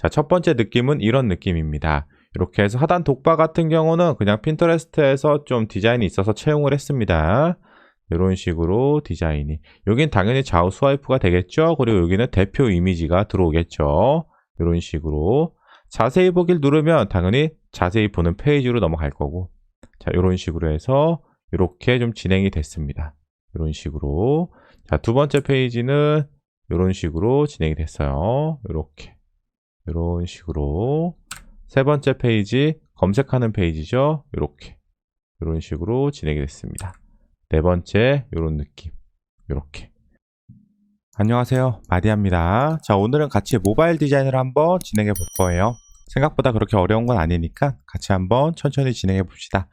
자, 첫 번째 느낌은 이런 느낌입니다. 이렇게 해서 하단 독바 같은 경우는 그냥 핀터레스트에서 좀 디자인이 있어서 채용을 했습니다. 이런 식으로 디자인이. 여긴 당연히 좌우 스와이프가 되겠죠. 그리고 여기는 대표 이미지가 들어오겠죠. 이런 식으로. 자세히 보기를 누르면 당연히 자세히 보는 페이지로 넘어갈 거고. 자, 이런 식으로 해서 이렇게 좀 진행이 됐습니다. 이런 식으로. 자, 두 번째 페이지는 이런 식으로 진행이 됐어요. 이렇게. 이런 식으로. 세 번째 페이지, 검색하는 페이지죠. 이렇게. 이런 식으로 진행이 됐습니다. 네 번째, 이런 느낌. 이렇게. 안녕하세요. 마디아입니다. 자, 오늘은 같이 모바일 디자인을 한번 진행해 볼 거예요. 생각보다 그렇게 어려운 건 아니니까 같이 한번 천천히 진행해 봅시다.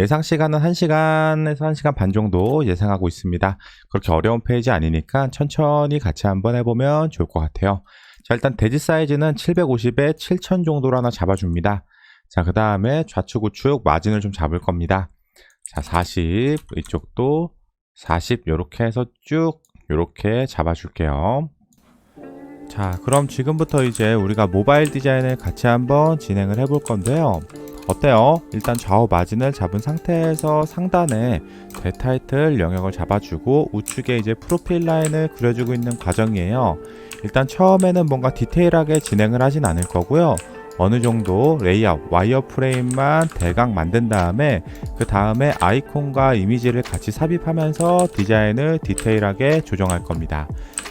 예상 시간은 1시간에서 1시간 반 정도 예상하고 있습니다. 그렇게 어려운 페이지 아니니까 천천히 같이 한번 해보면 좋을 것 같아요. 자, 일단 대지 사이즈는 750에 7000 정도로 하나 잡아줍니다. 자, 그 다음에 좌측 우측 마진을 좀 잡을 겁니다. 자, 40, 이쪽도 40 이렇게 해서 쭉 이렇게 잡아줄게요. 자, 그럼 지금부터 이제 우리가 모바일 디자인을 같이 한번 진행을 해볼 건데요. 어때요? 일단 좌우 마진을 잡은 상태에서 상단에 대타이틀 영역을 잡아주고 우측에 이제 프로필 라인을 그려주고 있는 과정이에요. 일단 처음에는 뭔가 디테일하게 진행을 하진 않을 거고요. 어느 정도 레이아웃, 와이어프레임만 대강 만든 다음에 그 다음에 아이콘과 이미지를 같이 삽입하면서 디자인을 디테일하게 조정할 겁니다.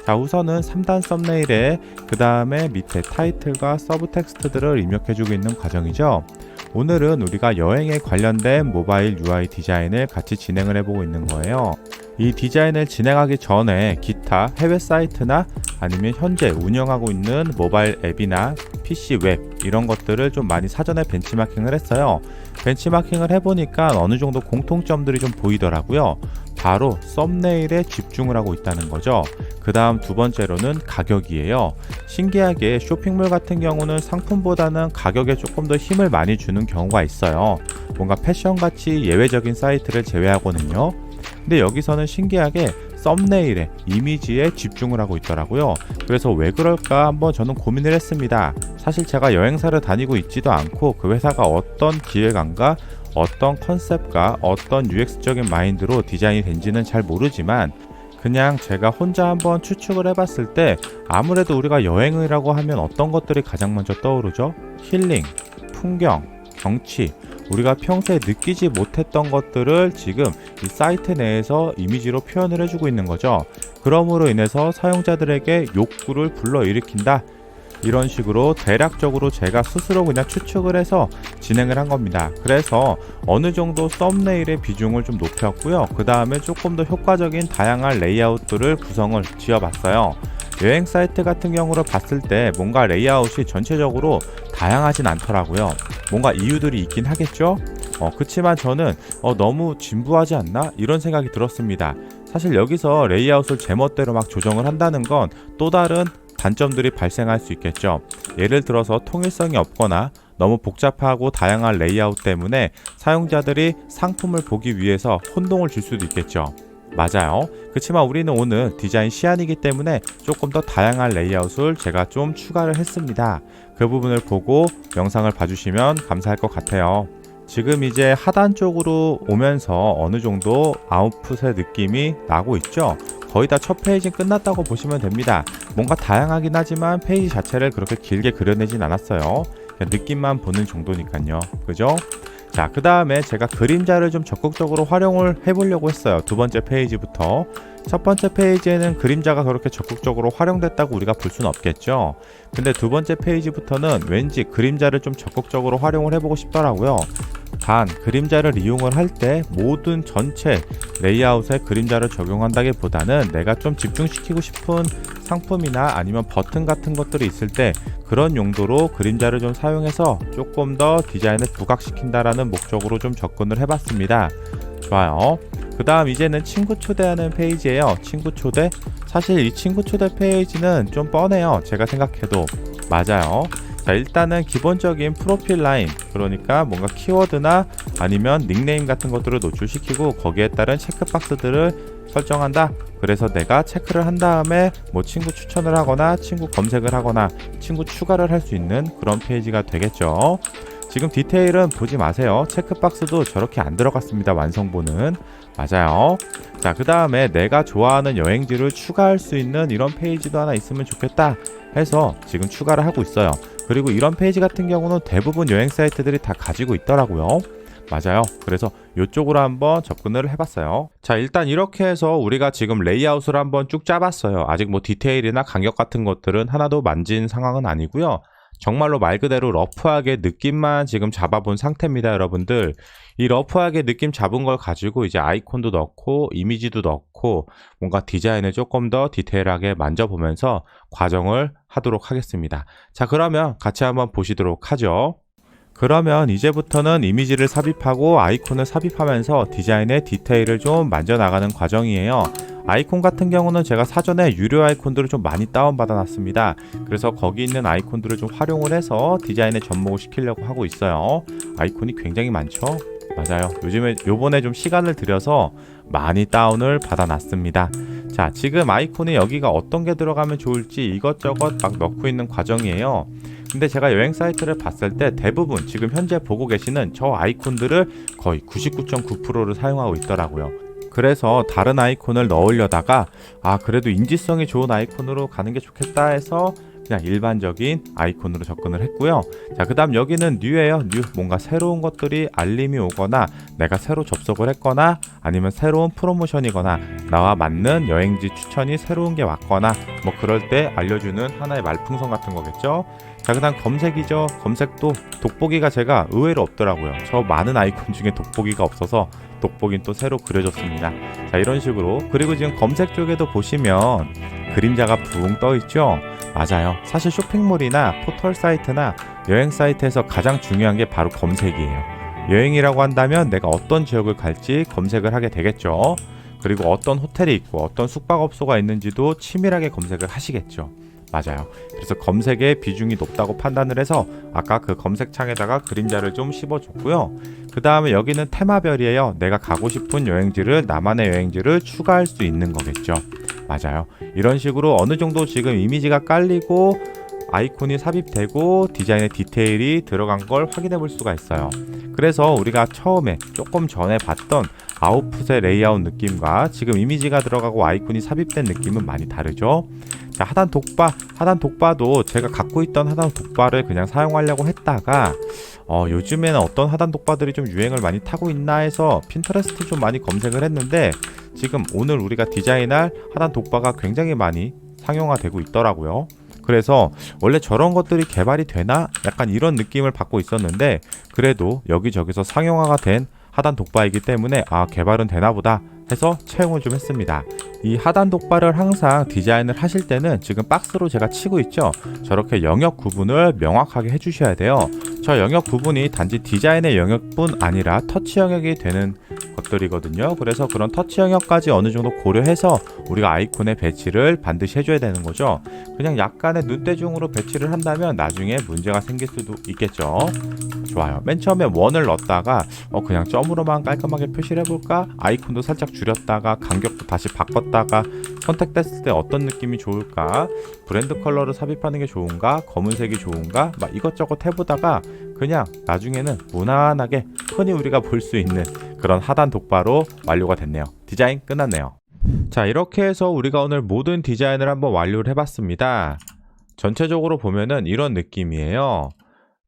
자, 우선은 3단 썸네일에 그 다음에 밑에 타이틀과 서브 텍스트들을 입력해주고 있는 과정이죠. 오늘은 우리가 여행에 관련된 모바일 UI 디자인을 같이 진행을 해보고 있는 거예요. 이 디자인을 진행하기 전에 기타 해외 사이트나 아니면 현재 운영하고 있는 모바일 앱이나 PC 웹 이런 것들을 좀 많이 사전에 벤치마킹을 했어요. 벤치마킹을 해보니까 어느 정도 공통점들이 좀 보이더라고요. 바로 썸네일에 집중을 하고 있다는 거죠. 그 다음 두 번째로는 가격이에요. 신기하게 쇼핑몰 같은 경우는 상품보다는 가격에 조금 더 힘을 많이 주는 경우가 있어요. 뭔가 패션같이 예외적인 사이트를 제외하고는요. 근데 여기서는 신기하게 썸네일에 이미지에 집중을 하고 있더라고요. 그래서 왜 그럴까 한번 저는 고민을 했습니다. 사실 제가 여행사를 다니고 있지도 않고 그 회사가 어떤 기획안과 어떤 컨셉과 어떤 UX적인 마인드로 디자인이 된지는 잘 모르지만 그냥 제가 혼자 한번 추측을 해봤을 때 아무래도 우리가 여행이라고 하면 어떤 것들이 가장 먼저 떠오르죠? 힐링, 풍경, 경치, 우리가 평소에 느끼지 못했던 것들을 지금 이 사이트 내에서 이미지로 표현을 해주고 있는 거죠. 그러므로 인해서 사용자들에게 욕구를 불러일으킨다. 이런 식으로 대략적으로 제가 스스로 그냥 추측을 해서 진행을 한 겁니다. 그래서 어느 정도 썸네일의 비중을 좀 높였고요. 그 다음에 조금 더 효과적인 다양한 레이아웃들을 구성을 지어봤어요. 여행 사이트 같은 경우를 봤을 때 뭔가 레이아웃이 전체적으로 다양하진 않더라고요. 뭔가 이유들이 있긴 하겠죠? 그치만 저는 너무 진부하지 않나? 이런 생각이 들었습니다. 사실 여기서 레이아웃을 제멋대로 막 조정을 한다는 건 또 다른 단점들이 발생할 수 있겠죠. 예를 들어서 통일성이 없거나 너무 복잡하고 다양한 레이아웃 때문에 사용자들이 상품을 보기 위해서 혼동을 줄 수도 있겠죠. 맞아요. 그렇지만 우리는 오늘 디자인 시안이기 때문에 조금 더 다양한 레이아웃을 제가 좀 추가를 했습니다. 그 부분을 보고 영상을 봐주시면 감사할 것 같아요. 지금 이제 하단 쪽으로 오면서 어느 정도 아웃풋의 느낌이 나고 있죠. 거의 다 첫 페이지 끝났다고 보시면 됩니다. 뭔가 다양하긴 하지만 페이지 자체를 그렇게 길게 그려내진 않았어요. 그냥 느낌만 보는 정도니까요. 그죠? 자, 그 다음에 제가 그림자를 좀 적극적으로 활용을 해보려고 했어요. 두 번째 페이지부터. 첫 번째 페이지에는 그림자가 그렇게 적극적으로 활용됐다고 우리가 볼 수는 없겠죠. 근데 두 번째 페이지부터는 왠지 그림자를 좀 적극적으로 활용을 해보고 싶더라고요. 단, 그림자를 이용을 할 때 모든 전체 레이아웃에 그림자를 적용한다기보다는 내가 좀 집중시키고 싶은 상품이나 아니면 버튼 같은 것들이 있을 때 그런 용도로 그림자를 좀 사용해서 조금 더 디자인을 부각시킨다라는 목적으로 좀 접근을 해봤습니다. 좋아요. 그 다음 이제는 친구 초대하는 페이지예요. 친구 초대. 사실 이 친구 초대 페이지는 좀 뻔해요. 제가 생각해도. 맞아요. 자, 일단은 기본적인 프로필 라인, 그러니까 뭔가 키워드나 아니면 닉네임 같은 것들을 노출시키고 거기에 따른 체크박스들을 설정한다. 그래서 내가 체크를 한 다음에 뭐 친구 추천을 하거나 친구 검색을 하거나 친구 추가를 할 수 있는 그런 페이지가 되겠죠. 지금 디테일은 보지 마세요. 체크박스도 저렇게 안 들어갔습니다. 완성본은. 맞아요. 자, 그 다음에 내가 좋아하는 여행지를 추가할 수 있는 이런 페이지도 하나 있으면 좋겠다 해서 지금 추가를 하고 있어요. 그리고 이런 페이지 같은 경우는 대부분 여행 사이트들이 다 가지고 있더라고요. 맞아요. 그래서 이쪽으로 한번 접근을 해봤어요. 자, 일단 이렇게 해서 우리가 지금 레이아웃을 한번 쭉 짜봤어요. 아직 뭐 디테일이나 간격 같은 것들은 하나도 만진 상황은 아니고요. 정말로 말 그대로 러프하게 느낌만 지금 잡아본 상태입니다, 여러분들. 이 러프하게 느낌 잡은 걸 가지고 이제 아이콘도 넣고 이미지도 넣고 뭔가 디자인을 조금 더 디테일하게 만져보면서 과정을 하도록 하겠습니다. 자, 그러면 같이 한번 보시도록 하죠. 그러면 이제부터는 이미지를 삽입하고 아이콘을 삽입하면서 디자인의 디테일을 좀 만져나가는 과정이에요. 아이콘 같은 경우는 제가 사전에 유료 아이콘들을 좀 많이 다운받아 놨습니다. 그래서 거기 있는 아이콘들을 좀 활용을 해서 디자인에 접목을 시키려고 하고 있어요. 아이콘이 굉장히 많죠? 맞아요. 요번에 좀 시간을 들여서 많이 다운을 받아 놨습니다. 자, 지금 아이콘이 여기가 어떤 게 들어가면 좋을지 이것저것 막 넣고 있는 과정이에요. 근데 제가 여행 사이트를 봤을 때 대부분 지금 현재 보고 계시는 저 아이콘들을 거의 99.9%를 사용하고 있더라고요. 그래서 다른 아이콘을 넣으려다가 그래도 인지성이 좋은 아이콘으로 가는 게 좋겠다 해서 그냥 일반적인 아이콘으로 접근을 했고요. 자, 그 다음 여기는 뉴예요. 뉴. 뭔가 새로운 것들이 알림이 오거나 내가 새로 접속을 했거나 아니면 새로운 프로모션이거나 나와 맞는 여행지 추천이 새로운 게 왔거나 뭐 그럴 때 알려주는 하나의 말풍선 같은 거겠죠. 자, 그 다음 검색이죠. 검색도 돋보기가 제가 의외로 없더라고요. 저 많은 아이콘 중에 돋보기가 없어서 돋보기는 또 새로 그려줬습니다. 자, 이런 식으로. 그리고 지금 검색 쪽에도 보시면 그림자가 붕 떠 있죠. 맞아요. 사실 쇼핑몰이나 포털 사이트나 여행 사이트에서 가장 중요한 게 바로 검색이에요. 여행이라고 한다면 내가 어떤 지역을 갈지 검색을 하게 되겠죠. 그리고 어떤 호텔이 있고 어떤 숙박업소가 있는지도 치밀하게 검색을 하시겠죠. 맞아요. 그래서 검색의 비중이 높다고 판단을 해서 아까 그 검색창에다가 그림자를 좀 씹어줬고요. 그 다음에 여기는 테마별이에요. 내가 가고 싶은 여행지를, 나만의 여행지를 추가할 수 있는 거겠죠. 맞아요. 이런 식으로 어느 정도 지금 이미지가 깔리고 아이콘이 삽입되고 디자인의 디테일이 들어간 걸 확인해 볼 수가 있어요. 그래서 우리가 처음에 조금 전에 봤던 아웃풋의 레이아웃 느낌과 지금 이미지가 들어가고 아이콘이 삽입된 느낌은 많이 다르죠. 자, 하단 독바도 제가 갖고 있던 하단 독바를 그냥 사용하려고 했다가 요즘에는 어떤 하단 독바들이 좀 유행을 많이 타고 있나 해서 핀터레스트 좀 많이 검색을 했는데 지금 오늘 우리가 디자인할 하단 독바가 굉장히 많이 상용화되고 있더라고요. 그래서 원래 저런 것들이 개발이 되나? 약간 이런 느낌을 받고 있었는데 그래도 여기저기서 상용화가 된 하단 독바이기 때문에 개발은 되나 보다 해서 채용을 좀 했습니다. 이 하단 독바를 항상 디자인을 하실 때는 지금 박스로 제가 치고 있죠. 저렇게 영역 구분을 명확하게 해주셔야 돼요. 저 영역 구분이 단지 디자인의 영역뿐 아니라 터치 영역이 되는 것들이거든요. 그래서 그런 터치 영역까지 어느 정도 고려해서 우리가 아이콘의 배치를 반드시 해줘야 되는 거죠. 그냥 약간의 눈대중으로 배치를 한다면 나중에 문제가 생길 수도 있겠죠. 좋아요. 맨 처음에 원을 넣었다가 그냥 점으로만 깔끔하게 표시를 해볼까? 아이콘도 살짝 줄였다가 간격도 다시 바꿨다가 선택됐을 때 어떤 느낌이 좋을까? 브랜드 컬러를 삽입하는 게 좋은가? 검은색이 좋은가? 막 이것저것 해보다가 그냥 나중에는 무난하게 흔히 우리가 볼 수 있는 그런 하단 독바로 완료가 됐네요. 디자인 끝났네요. 자, 이렇게 해서 우리가 오늘 모든 디자인을 한번 완료를 해봤습니다. 전체적으로 보면은 이런 느낌이에요.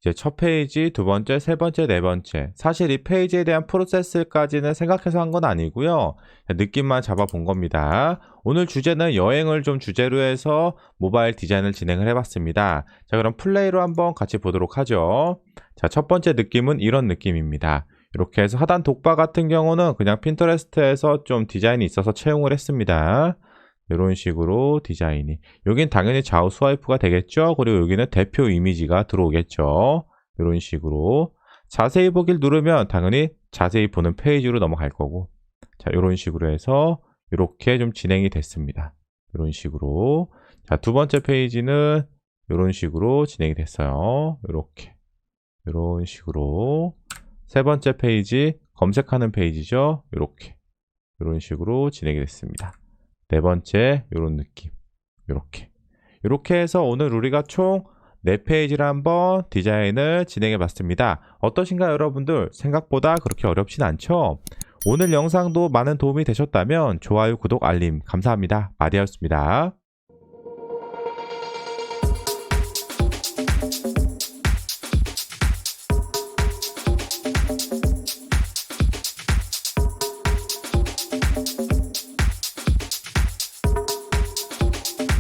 이제 첫 페이지, 두 번째, 세 번째, 네 번째. 사실 이 페이지에 대한 프로세스까지는 생각해서 한 건 아니고요. 느낌만 잡아본 겁니다. 오늘 주제는 여행을 좀 주제로 해서 모바일 디자인을 진행을 해봤습니다. 자, 그럼 플레이로 한번 같이 보도록 하죠. 자, 첫 번째 느낌은 이런 느낌입니다. 이렇게 해서 하단 독바 같은 경우는 그냥 핀터레스트에서 좀 디자인이 있어서 채용을 했습니다. 이런 식으로 디자인이. 여긴 당연히 좌우 스와이프가 되겠죠. 그리고 여기는 대표 이미지가 들어오겠죠. 이런 식으로. 자세히 보기를 누르면 당연히 자세히 보는 페이지로 넘어갈 거고. 자, 이런 식으로 해서 이렇게 좀 진행이 됐습니다. 이런 식으로. 자, 두 번째 페이지는 이런 식으로 진행이 됐어요. 이렇게. 이런 식으로. 세 번째 페이지 검색하는 페이지죠. 이렇게. 이런 식으로 진행이 됐습니다. 네 번째 이런 느낌. 이렇게 해서 오늘 우리가 총 4페이지를 한번 디자인을 진행해 봤습니다. 어떠신가요, 여러분들? 생각보다 그렇게 어렵진 않죠? 오늘 영상도 많은 도움이 되셨다면 좋아요, 구독, 알림 감사합니다. 마디였습니다.